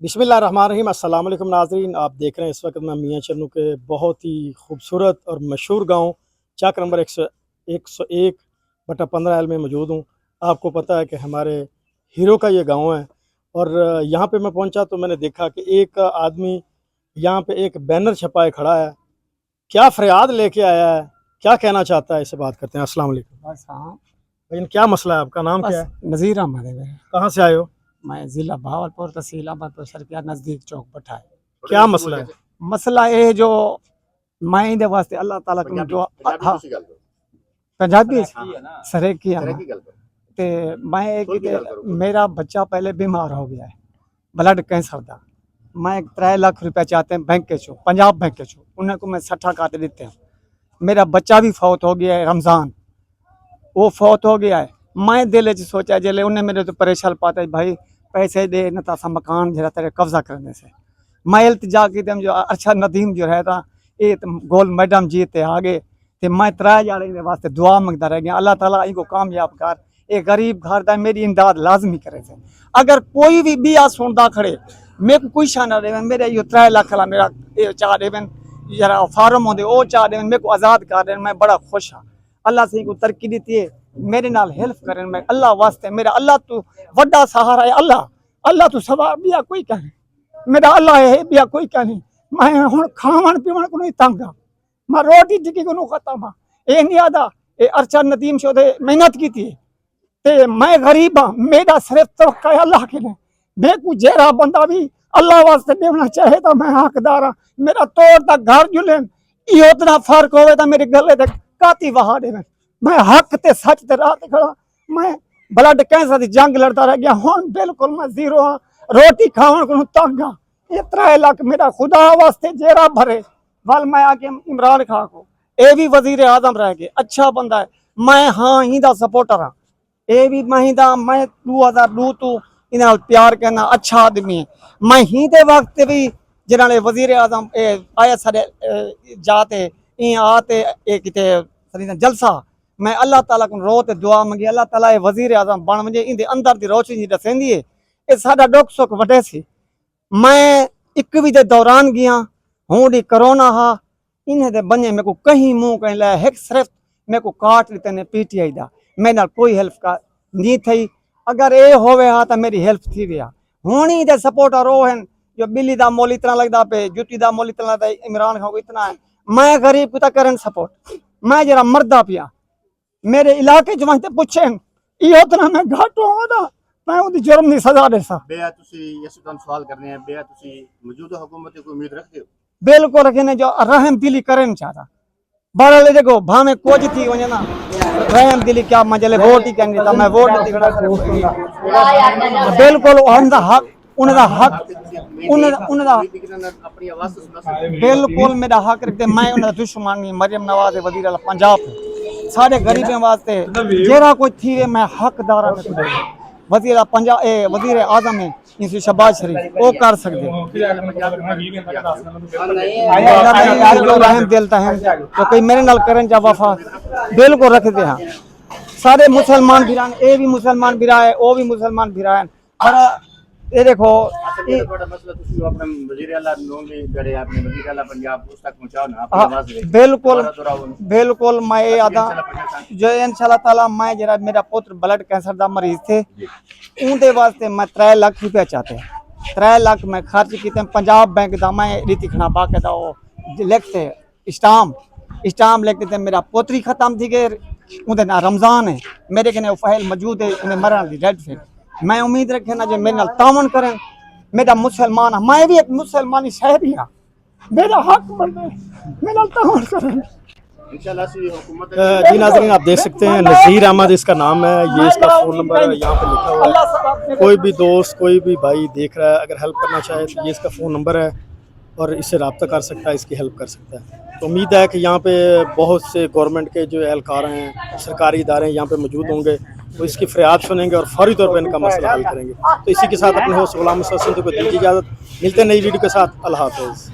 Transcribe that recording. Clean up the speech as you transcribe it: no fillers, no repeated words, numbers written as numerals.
बिस्मिल्लाहिर्रहमानिर्रहीम। अस्सलाम वालेकुम नाज़रीन, आप देख रहे हैं इस वक्त मैं मियाँ चन्नू के बहुत ही खूबसूरत और मशहूर गांव चक नंबर 101/15L में मौजूद हूँ। आपको पता है कि हमारे हीरो का ये गांव है और यहाँ पे मैं पहुँचा तो मैंने देखा कि एक आदमी यहाँ पे एक बैनर छपाए खड़ा है। क्या फरियाद लेके आया है, क्या कहना चाहता है, इससे बात करते हैं। अस्सलाम वालेकुम। बस हाँ, लेकिन क्या मसला है, आपका नाम क्या है, नज़ीर अहमद है मेरा। कहाँ से आए हो? मैं ज़िला भावलपुर, तहसील अहमदपुर शर्किया, नज़दीक चौक भट्टा है। क्या मसला है? मसला ये है जो मैं इहदे वास्ते अल्लाह ताला को जो हाँ पंजाबी सरे किया ते मैं एक मेरा बच्चा पहले बीमार हो गया है ब्लड कैंसर दा। मैं 3 लाख रुपया चाहते हैं बैंक के चो, पंजाब बैंक के चो, उन्हें को मैं 60 काट देते हैं। मेरा बच्चा भी फौत हो गया है, रमज़ान वो फौत हो गया है। मैं दिल च सोचा जले उन्हें मेरे तो परेशान पाता भाई पैसे दे न तो मकान जरा तेरे कब्जा करने से। मैं इल्तिजा की जो अच्छा नदीम जो रहता ये गोल्ड मैडम जीते आगे तो मैं 3 जाने वास्ते दुआ मंगता रह गया, अल्लाह ताला इनको कामयाब कर। ये गरीब घर दा मेरी इमदाद लाजमी करे थे। अगर कोई भी बिया सुनता खड़े मेरे को कोई शाना देवे, मेरे यो 3 लाख ला मेरा चाह देवन जरा फार्म होंदे वो चाह देवन, मेरे को आज़ाद कर देन, मैं बड़ा खुश हाँ। अल्लाह से इनको तरक्की दी है, मेरे नाल हेल्प करें। मैं अल्लाह वास्ते मेरा अल्लाह तू वड्डा सहारा है। अल्लाह तू सवार बिया कोई कहे, मेरा अल्लाह है बिया कोई कहे। मैं हुण खावन पीवन को नहीं तंग हाँ, मैं रोटी टिकी को खत्म हाँ। ये नहीं आता ये अर्चा नदीम शोधे मेहनत की थी ते मैं गरीब हाँ, मेरा सिर्फ तवक्का है अल्लाह के लिए। मैं को जेरा बंदा भी अल्लाह वास्ते देना चाहे तो मैं हकदार हाँ। मेरा तोड़ तक घर जुले ये उतना फर्क होवे तो मेरे गले तक काती वहा दे। मैं हक ते सच ते राह ते खड़ा, मैं ब्लड कैंसर की जंग लड़ता रह गया। हुण बिल्कुल मैं जीरो हाँ, रोटी खावन को तंग हाँ। ये 3 लाख मेरा खुदा वास्ते जेरा भरे वल मैं आके इमरान खान को ये भी वजीर आजम रह गए, अच्छा बंदा है। मैं हाँ ही दा सपोर्टर हाँ, ये भी मैं ही दा, मैं 2002 तो इन्हां प्यार करना, अच्छा आदमी है। मैं ही दे वक्त भी जिन्होंने वजीर आजम आया सारे जाते आते किते जलसा, मैं अल्लाह ताला को रो ते दुआ मंगी, अल्लाह ताला ये वजीर आजम बन मुझे इंदे अंदर दी रोशनी दसेंदी है। ये साडा दुख सुख वटे सी। मैं 21 दे दौरान गया हूँ दी करोना हा, इन्हें दे बने मेरे को कहीं मुंह कहीं लाया है, सिर्फ मेरे को काट लेते ने PTI दा, मेरे नाल कोई हेल्प का नहीं थी। अगर ये होवे हा तो मेरी हेल्प थी गया। हुणी दे सपोर्टर वो हैं जो बिल्ली दा मोल इतना लगता पे, जुटी दा मोल इतना लगता, इमरान खान को इतना है। मैं गरीब को करन सपोर्ट, मैं जरा मरदा पिया मेरे इलाके च वहीं पूछे ये उतना मैं घाटो होदा मैं उदी जुर्म दी सजा दे सा। बेया तुसी यस तुम सवाल करने हैं, बेया तुसी मौजूदा हुकूमत को उम्मीद रखते हो? बिल्कुल रखने जो रहम दिली करन चाहता बड़ा ले देखो भावे कोज थी वने ना रहम दिली क्या मजले वोट ही करनी था, मैं वोट नहीं खड़ा कर बिल्कुल उनका हक, उनका हक उनका अपनी आवाज से सुना सकते बिल्कुल मेरा हक रखते। मैं उनका दुश्मन नहीं, मरियम नवाज वजीर आला पंजाब सारे गरीबों वास्ते जेरा कोई थी वे मैं हकदार में वजीर पंजाब वजीर आजम है इनसे शहबाज शरीफ वो कर सकते रहम दिलता है तो कोई मेरे नाल करन जा वफा बिल्कुल रखते हैं। सारे मुसलमान भिरा ये भी मुसलमान भिरा है, वो भी मुसलमान भिरा है। बड़ा ये देखो हैं। बड़ा मसला तुसी अपने वजीर आला नोम भी जड़े आपने वजीर आला पंजाब उस तक पहुंचाओ ना अपनी आवाज दे। बिल्कुल बिल्कुल मैं ये आदा जो इंशाल्लाह ताला मैं जरा मेरा पुत्र ब्लड कैंसर दा मरीज थे उनके वास्ते मैं 3 लाख रुपया चाहते 3 लाख मैं खर्च किए। पंजाब बैंक दा मैं रीति खना बाके दा वो लिखते स्टाम लिखते थे। मेरा पोतरी खत्म थी गए उनके ना रमजान है, मेरे कने फाइल मौजूद है, उन्हें मरण दी डेट फिर मैं उम्मीद रखे ना जो मेरे नाल तावन करें। मेरा मुसलमान मैं भी एक मुसलमानी शहरी हाँ, मेरा हक बनते मेरे नाल तावन करें इंशाल्लाह से हुकूमत जी। नाज़रीन आप देख सकते हैं नज़ीर अहमद इसका नाम है, ये इसका फ़ोन नंबर यहाँ पे लिखा हुआ है। कोई भी दोस्त कोई भी भाई देख रहा है अगर हेल्प करना चाहे तो ये इसका फ़ोन नंबर है और इससे रब्ता कर सकता है, इसकी हेल्प कर सकता है। तो उम्मीद है कि यहाँ पे बहुत से गवर्नमेंट के जो एहलकार हैं, सरकारी इदारे यहाँ पे मौजूद होंगे, वो इसकी फरियाद सुनेंगे और फौरी तौर पर इनका मसला हल करेंगे। तो इसी के साथ अपने होस्ट गुलाम मुस्तफा सिंधु को दीजिए इजाज़त, मिलते हैं नई वीडियो के साथ। अल्लाह हाफ़िज़।